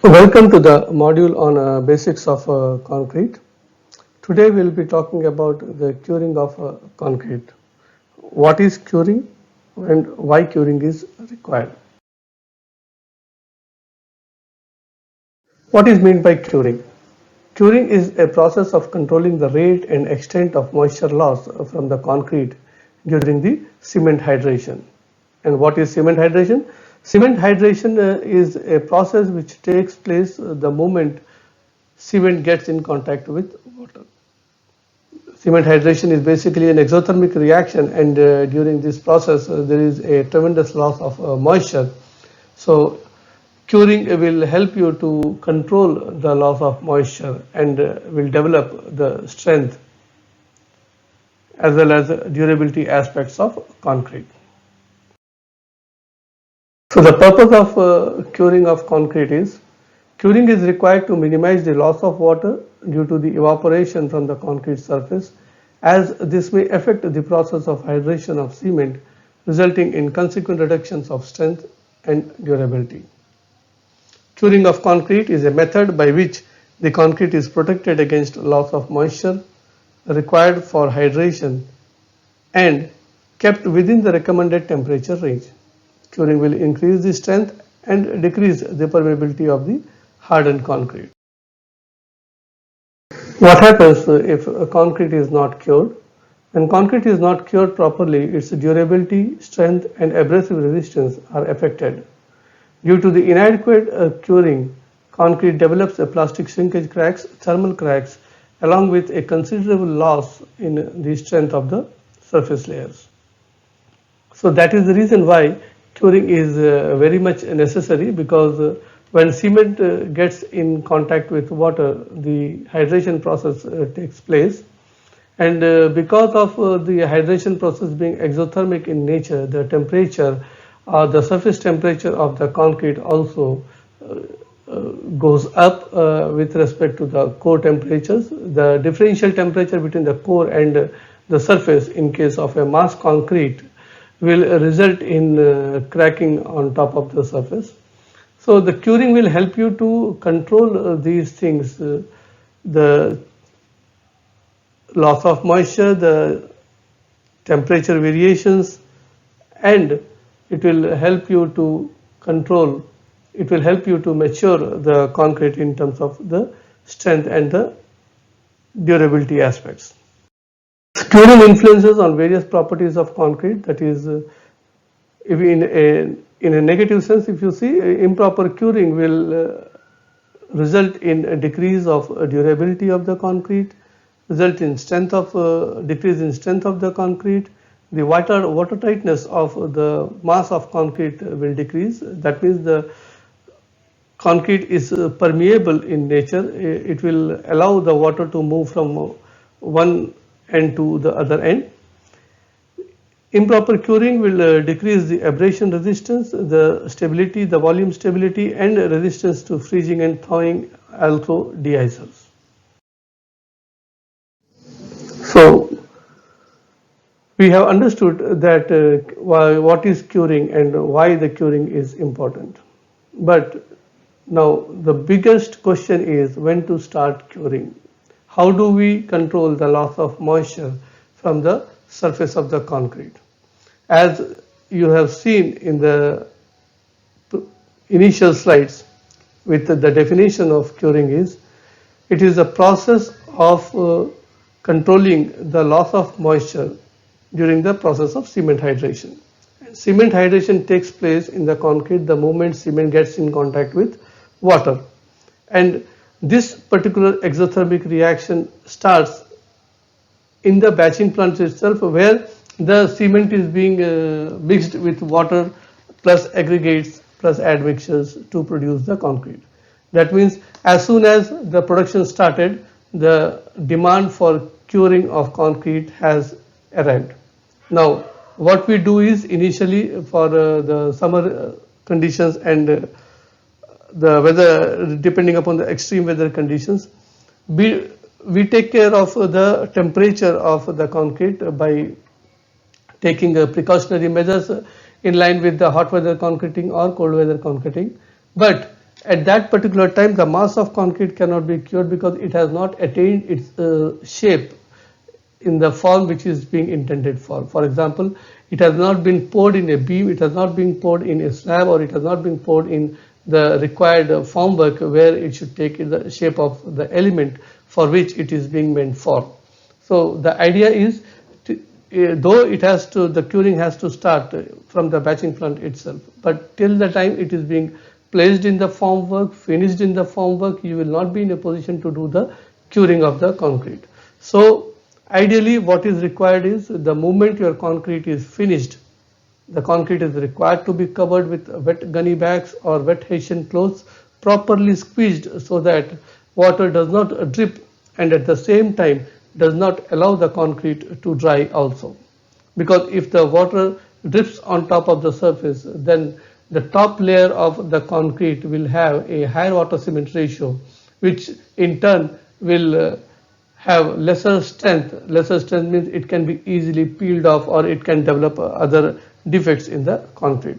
Welcome to the module on basics of concrete. Today we will be talking about the curing of concrete. What is curing and why curing is required? What is meant by curing? Curing is a process of controlling the rate and extent of moisture loss from the concrete during the cement hydration. And what is cement hydration? Cement hydration is a process which takes place the moment cement gets in contact with water. Cement hydration is basically an exothermic reaction, and during this process there is a tremendous loss of moisture. So curing will help you to control the loss of moisture and will develop the strength as well as durability aspects of concrete. So the purpose of curing of concrete is curing is required to minimize the loss of water due to the evaporation from the concrete surface, as this may affect the process of hydration of cement, resulting in consequent reductions of strength and durability. Curing of concrete is a method by which the concrete is protected against loss of moisture required for hydration and kept within the recommended temperature range. Curing will increase the strength and decrease the permeability of the hardened concrete. What happens if a concrete is not cured? When concrete is not cured properly, its durability, strength, and abrasive resistance are affected. Due to the inadequate curing, concrete develops a plastic shrinkage cracks, thermal cracks, along with a considerable loss in the strength of the surface layers. So that is the reason why curing is very much necessary, because when cement gets in contact with water, the hydration process takes place, and because of the hydration process being exothermic in nature, the temperature, the surface temperature of the concrete also goes up with respect to the core temperatures. The differential temperature between the core and the surface in case of a mass concrete will result in cracking on top of the surface. So the curing will help you to control these things, the loss of moisture, the temperature variations, and it will help you to control, it will help you to mature the concrete in terms of the strength and the durability aspects. Curing influences on various properties of concrete, that is, if in a negative sense, if you see, improper curing will result in a decrease of durability of the concrete, result in strength of decrease in strength of the concrete. The water tightness of the mass of concrete will decrease. That means the concrete is permeable in nature. It will allow the water to move from one end to the other end. Improper curing will decrease the abrasion resistance, the stability, the volume stability, and resistance to freezing and thawing, also deicers. So we have understood that what is curing and why the curing is important. But now the biggest question is when to start curing. How do we control the loss of moisture from the surface of the concrete? As you have seen in the initial slides with the definition of curing is, it is a process of controlling the loss of moisture during the process of cement hydration. Cement hydration takes place in the concrete the moment cement gets in contact with water, and this particular exothermic reaction starts in the batching plant itself, where the cement is being mixed with water plus aggregates plus admixtures to produce the concrete. That means as soon as the production started, the demand for curing of concrete has arrived. Now what we do is, initially for the summer conditions and the weather, depending upon the extreme weather conditions, we take care of the temperature of the concrete by taking precautionary measures in line with the hot weather concreting or cold weather concreting. But at that particular time the mass of concrete cannot be cured because it has not attained its shape in the form which is being intended for. For example, it has not been poured in a beam, it has not been poured in a slab, or it has not been poured in the required formwork where it should take the shape of the element for which it is being meant for. So the idea is, though it has to, the curing has to start from the batching plant itself, but till the time it is being placed in the formwork, finished in the formwork, you will not be in a position to do the curing of the concrete. So ideally what is required is, the moment your concrete is finished, the concrete is required to be covered with wet gunny bags or wet Hessian cloths, properly squeezed so that water does not drip, and at the same time does not allow the concrete to dry also. Because if the water drips on top of the surface, then the top layer of the concrete will have a higher water cement ratio, which in turn will have lesser strength. Lesser strength means it can be easily peeled off, or it can develop other defects in the concrete.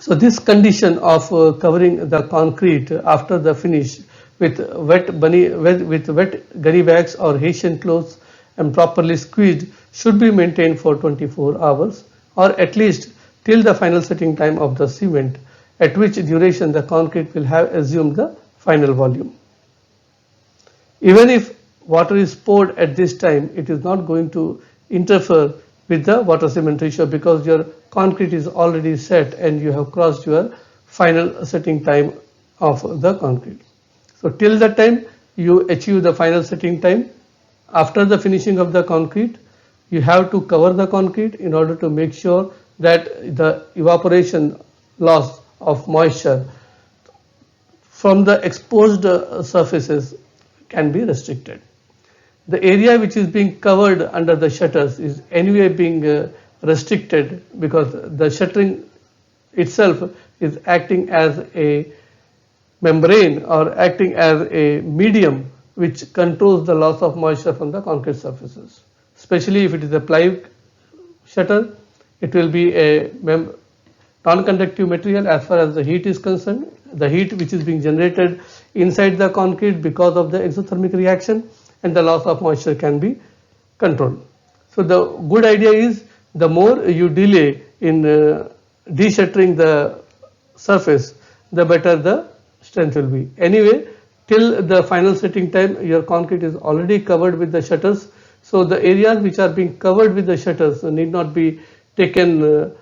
So this condition of covering the concrete after the finish with wet gunny bags or Hessian cloths and properly squeezed should be maintained for 24 hours, or at least till the final setting time of the cement, at which duration the concrete will have assumed the final volume. Even if water is poured at this time, it is not going to interfere with the water cement ratio, because your concrete is already set and you have crossed your final setting time of the concrete. So till that time you achieve the final setting time, after the finishing of the concrete, you have to cover the concrete in order to make sure that the evaporation loss of moisture from the exposed surfaces can be restricted. The area which is being covered under the shutters is anyway being restricted, because the shuttering itself is acting as a membrane or acting as a medium which controls the loss of moisture from the concrete surfaces. Especially if it is a ply shutter, it will be a non-conductive material as far as the heat is concerned. The heat which is being generated inside the concrete because of the exothermic reaction, and the loss of moisture can be controlled. So the good idea is, the more you delay in de-shuttering the surface, the better the strength will be. Anyway, till the final setting time, your concrete is already covered with the shutters. So the areas which are being covered with the shutters need not be taken,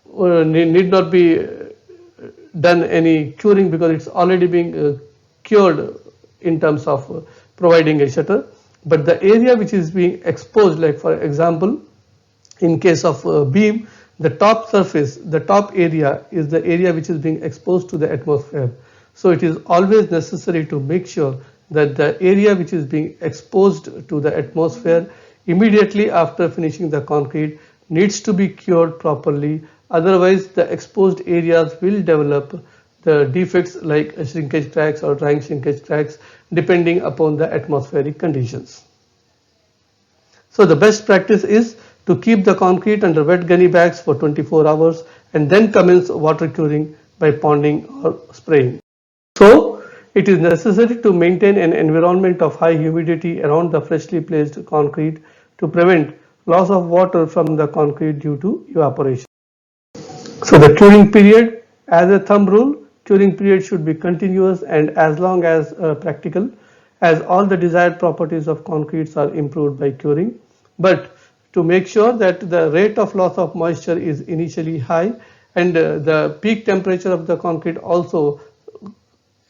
need not be done any curing, because it's already being cured in terms of providing a shutter. But the area which is being exposed, like for example, in case of beam, the top surface, the top area is the area which is being exposed to the atmosphere. So it is always necessary to make sure that the area which is being exposed to the atmosphere immediately after finishing the concrete needs to be cured properly. Otherwise, the exposed areas will develop the defects like shrinkage cracks or drying shrinkage cracks, depending upon the atmospheric conditions. So the best practice is to keep the concrete under wet gunny bags for 24 hours and then commence water curing by ponding or spraying. So it is necessary to maintain an environment of high humidity around the freshly placed concrete to prevent loss of water from the concrete due to evaporation. So the curing period, as a thumb rule, curing period should be continuous and as long as practical, as all the desired properties of concretes are improved by curing. But to make sure that the rate of loss of moisture is initially high, and the peak temperature of the concrete also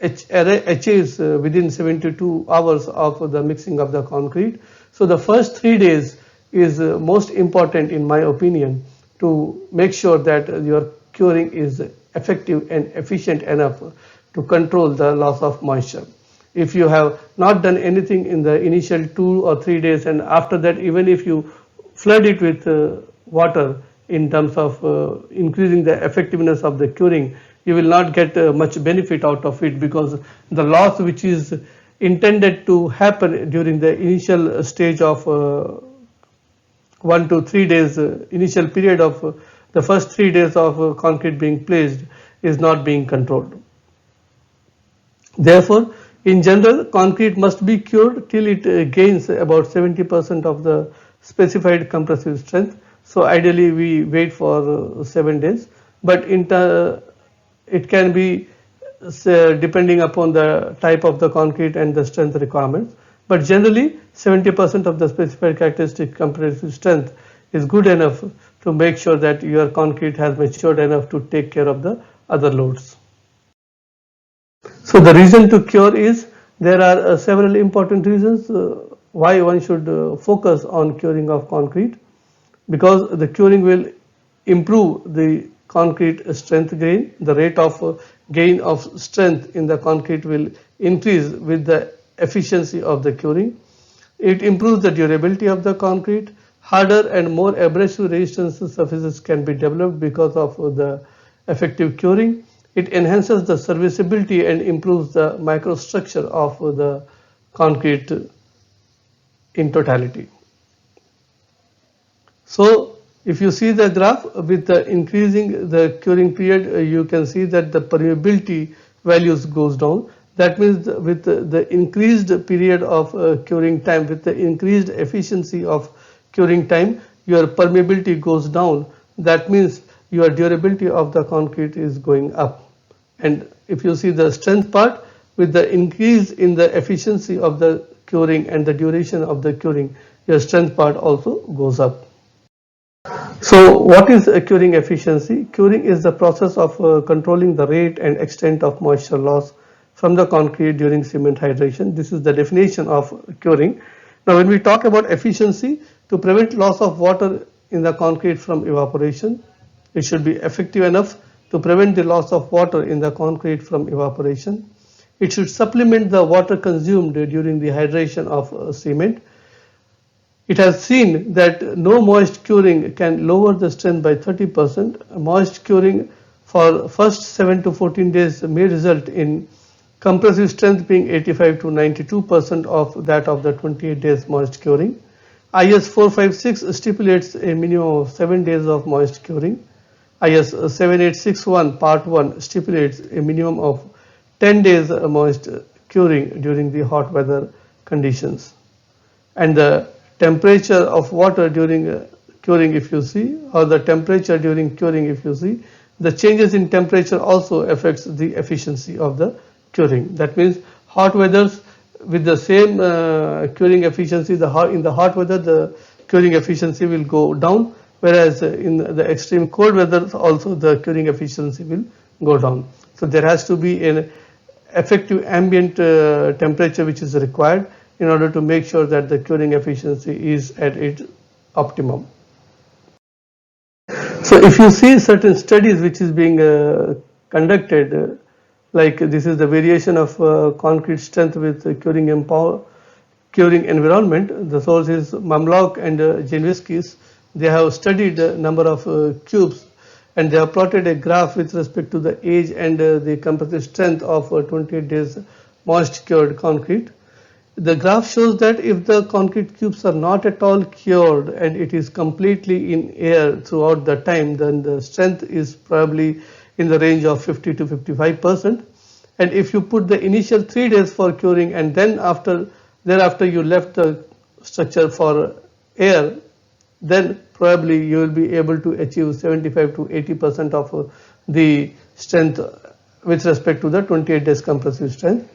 achieves within 72 hours of the mixing of the concrete. So the first 3 days is most important, in my opinion, to make sure that your curing is effective and efficient enough to control the loss of moisture. If you have not done anything in the initial 2 or 3 days, and after that even if you flood it with water in terms of increasing the effectiveness of the curing, you will not get much benefit out of it, because the loss which is intended to happen during the initial stage of 1 to 3 days, initial period of the first 3 days of concrete being placed, is not being controlled. Therefore, in general, concrete must be cured till it gains about 70% of the specified compressive strength. So ideally we wait for 7 days, but it can be depending upon the type of the concrete and the strength requirements. But generally 70% of the specified characteristic compressive strength is good enough to make sure that your concrete has matured enough to take care of the other loads. So the reason to cure is there are several important reasons why one should focus on curing of concrete, because the curing will improve the concrete strength gain. The rate of gain of strength in the concrete will increase with the efficiency of the curing. It improves the durability of the concrete. Harder and more abrasive resistance surfaces can be developed because of the effective curing. It enhances the serviceability and improves the microstructure of the concrete in totality. So if you see the graph with the increasing the curing period, you can see that the permeability values goes down. That means with the increased period of curing time, with the increased efficiency of curing time, your permeability goes down. That means your durability of the concrete is going up. And if you see the strength part, with the increase in the efficiency of the curing and the duration of the curing, your strength part also goes up. So what is curing efficiency? Curing is the process of controlling the rate and extent of moisture loss from the concrete during cement hydration. This is the definition of curing. Now when we talk about efficiency, to prevent loss of water in the concrete from evaporation, it should be effective enough to prevent the loss of water in the concrete from evaporation. It should supplement the water consumed during the hydration of cement. It has seen that no moist curing can lower the strength by 30%. Moist curing for first 7 to 14 days may result in compressive strength being 85 to 92% of that of the 28 days moist curing. IS 456 stipulates a minimum of 7 days of moist curing. IS 7861 part 1 stipulates a minimum of 10 days moist curing during the hot weather conditions. And the temperature of water during curing, if you see, or the temperature during curing, if you see, the changes in temperature also affects the efficiency of the curing. That means hot weathers with the same curing efficiency, in the hot weather the curing efficiency will go down, whereas in the extreme cold weather also the curing efficiency will go down. So there has to be an effective ambient temperature which is required in order to make sure that the curing efficiency is at its optimum. So if you see certain studies which is being conducted, like this is the variation of concrete strength with curing environment. The source is Mamlok and Janviskis. They have studied a number of cubes, and they have plotted a graph with respect to the age and the compressive strength of 28 days moist cured concrete. The graph shows that if the concrete cubes are not at all cured and it is completely in air throughout the time, then the strength is probably in the range of 50 to 55%. And if you put the initial 3 days for curing and then thereafter you left the structure for air, then probably you will be able to achieve 75 to 80% of the strength with respect to the 28 days compressive strength.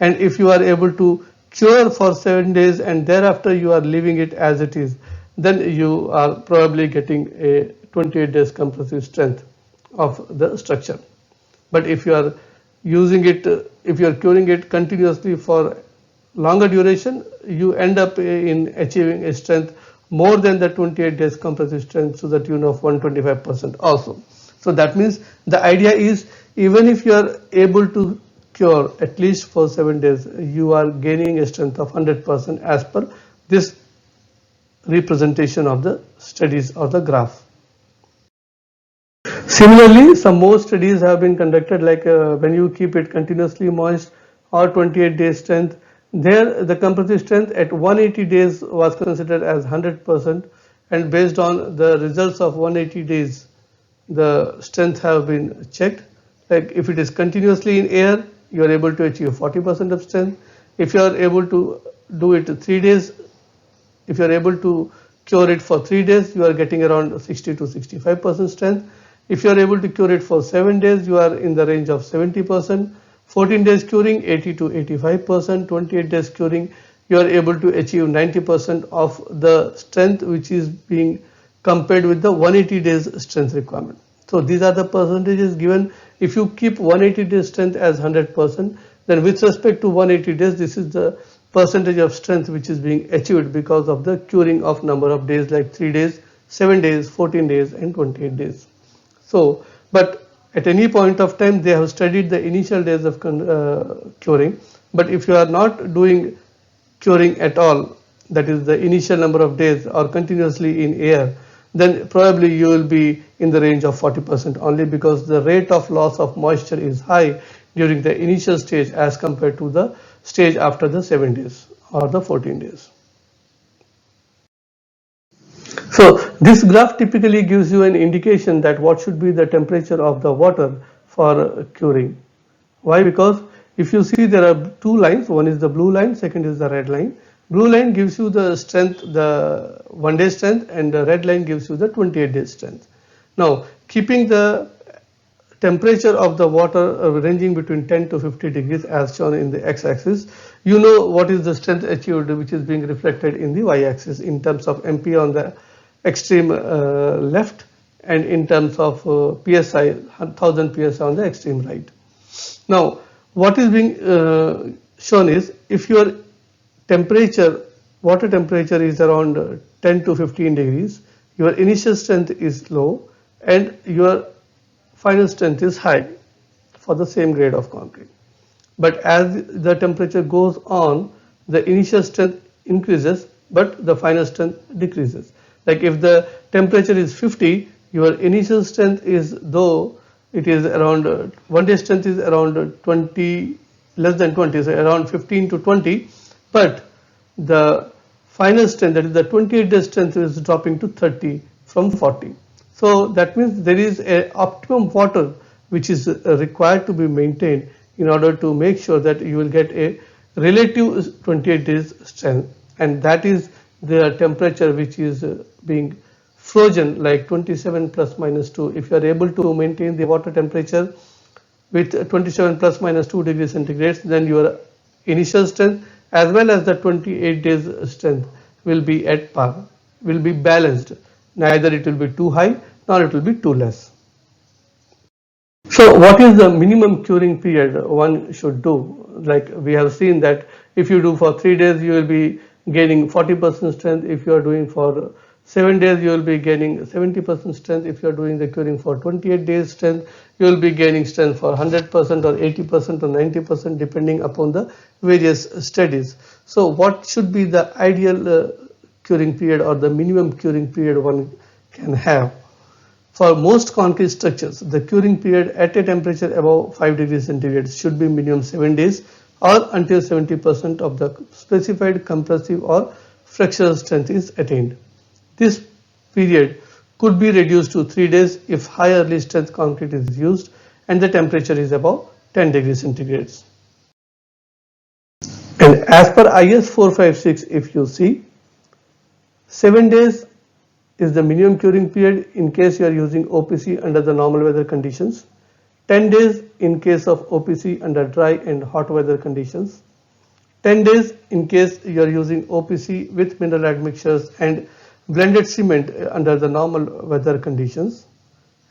And if you are able to cure for 7 days and thereafter you are leaving it as it is, then you are probably getting a 28 days compressive strength of the structure. But if you are using it, if you are curing it continuously for longer duration, you end up in achieving a strength more than the 28 days compressive strength to the tune of 125% also. So that means the idea is, even if you are able to cure at least for 7 days, you are gaining a strength of 100% as per this representation of the studies or the graph. Similarly, some more studies have been conducted, like when you keep it continuously moist or 28 days strength, there the compressive strength at 180 days was considered as 100%, and based on the results of 180 days the strength have been checked, Like if it is continuously in air, you are able to achieve 40% of strength. If you are able to do it 3 days, if you are able to cure it for 3 days, you are getting around 60 to 65% strength. If you are able to cure it for 7 days, you are in the range of 70%. 14 days curing, 80 to 85%. 28 days curing, you are able to achieve 90% of the strength which is being compared with the 180 days strength requirement. So these are the percentages given. If you keep 180 days strength as 100%, then with respect to 180 days, this is the percentage of strength which is being achieved because of the curing of number of days, like 3 days, 7 days, 14 days and 28 days. So, but at any point of time they have studied the initial days of curing, but if you are not doing curing at all, that is the initial number of days, or continuously in air, then probably you will be in the range of 40% only, because the rate of loss of moisture is high during the initial stage as compared to the stage after the 7 days or the 14 days. So this graph typically gives you an indication that what should be the temperature of the water for curing. Why? Because if you see, there are two lines, one is the blue line, second is the red line. Blue line gives you the strength, the 1 day strength, and the red line gives you the 28 day strength. Now, keeping the temperature of the water ranging between 10 to 50 degrees as shown in the x-axis, you know what is the strength achieved, which is being reflected in the y-axis in terms of MPa on the extreme left, and in terms of PSI, 1000 PSI on the extreme right. Now, what is being shown is, if your temperature, water temperature is around 10 to 15 degrees, your initial strength is low and your final strength is high for the same grade of concrete. But as the temperature goes on, the initial strength increases, but the final strength decreases. Like if the temperature is 50, your initial strength is, though it is around 1 day strength is around 20, less than 20, so around 15 to 20, but the final strength, that is the 28 day strength, is dropping to 30 from 40. So that means there is an optimum water which is required to be maintained in order to make sure that you will get a relative 28 days strength, and that is the temperature which is being frozen, like 27 plus minus 2. If you are able to maintain the water temperature with 27 plus minus 2 degrees centigrade, then your initial strength as well as the 28 days strength will be at par, will be balanced. Neither it will be too high nor it will be too less. So what is the minimum curing period one should do? Like we have seen that if you do for 3 days, you will be gaining 40% strength. If you are doing for 7 days, you will be gaining 70% strength. If you are doing the curing for 28 days strength, you will be gaining strength for 100% or 80% or 90%, depending upon the various studies. So what should be the ideal curing period or the minimum curing period one can have? For most concrete structures, the curing period at a temperature above 5 degrees centigrade should be minimum 7 days, or until 70% of the specified compressive or flexural strength is attained. This period could be reduced to 3 days if high early strength concrete is used and the temperature is above 10 degrees centigrade. And as per IS 456, if you see, 7 days is the minimum curing period in case you are using OPC under the normal weather conditions, 10 days in case of OPC under dry and hot weather conditions, 10 days in case you are using OPC with mineral admixtures and blended cement under the normal weather conditions,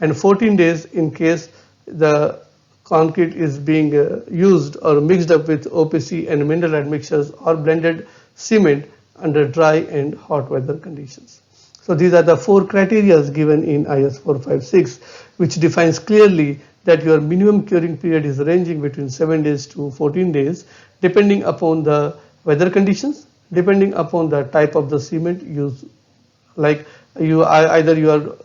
and 14 days in case the concrete is being used or mixed up with OPC and mineral admixtures or blended cement under dry and hot weather conditions. So these are the 4 criteria given in IS 456, which defines clearly that your minimum curing period is ranging between 7 days to 14 days, depending upon the weather conditions, depending upon the type of the cement used. Like either you are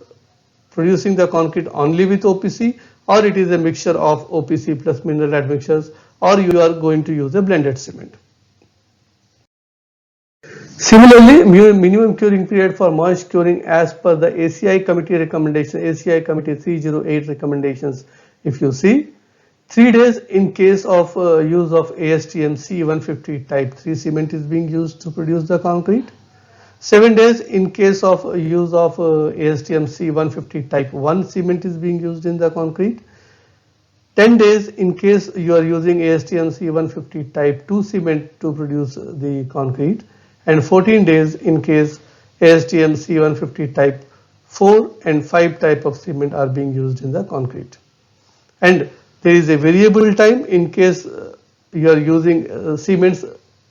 producing the concrete only with OPC, or it is a mixture of OPC plus mineral admixtures, or you are going to use a blended cement. Similarly, minimum curing period for moist curing as per the ACI committee recommendation, ACI committee 308 recommendations, if you see, 3 days in case of use of ASTM C150 type 3 cement is being used to produce the concrete. 7 days in case of use of ASTM C150 type 1 cement is being used in the concrete. 10 days in case you are using ASTM C150 type 2 cement to produce the concrete, and 14 days in case ASTM C150 type 4 and 5 type of cement are being used in the concrete. And there is a variable time in case you are using cements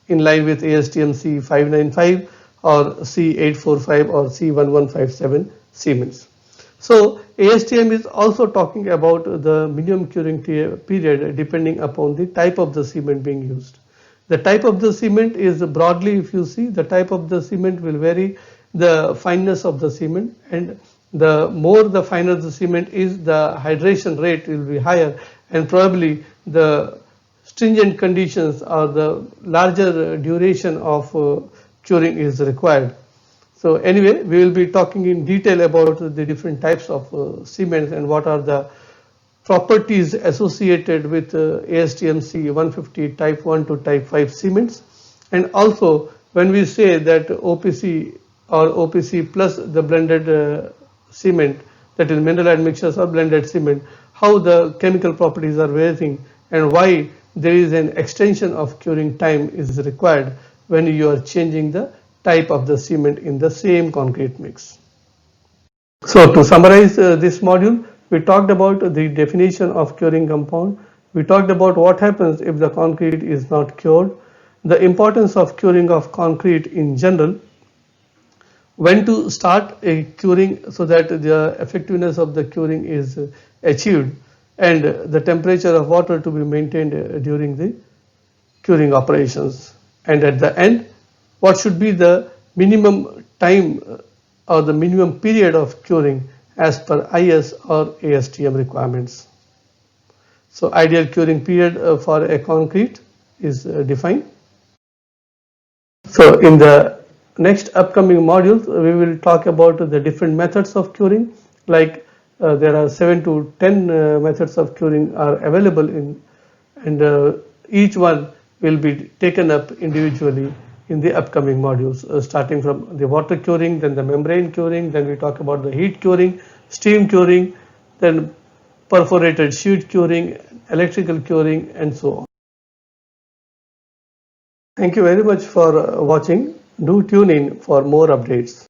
in line with ASTM C595 or C845 or C1157 cements. So ASTM is also talking about the minimum curing period depending upon the type of the cement being used. The type of the cement is broadly, if you see, the type of the cement will vary the fineness of the cement, and the more the finer the cement is, the hydration rate will be higher, and probably the stringent conditions or the larger duration of curing is required. So anyway, we will be talking in detail about the different types of cements and what are the properties associated with ASTM C150 type 1 to type 5 cements. And also when we say that OPC or OPC plus the blended cement, that is mineral admixtures or blended cement, how the chemical properties are varying and why there is an extension of curing time is required when you are changing the type of the cement in the same concrete mix. So to summarize this module, we talked about the definition of curing compound. We talked about what happens if the concrete is not cured, the importance of curing of concrete in general, when to start a curing so that the effectiveness of the curing is achieved, and the temperature of water to be maintained during the curing operations. And at the end, what should be the minimum time or the minimum period of curing as per IS or ASTM requirements. So ideal curing period for a concrete is defined. So in the next upcoming modules, we will talk about the different methods of curing, like there are 7 to 10 methods of curing are available in, and each one will be taken up individually in the upcoming modules, starting from the water curing, then the membrane curing, then we talk about the heat curing, steam curing, then perforated sheet curing, electrical curing, and so on. Thank you very much for watching. Do tune in for more updates.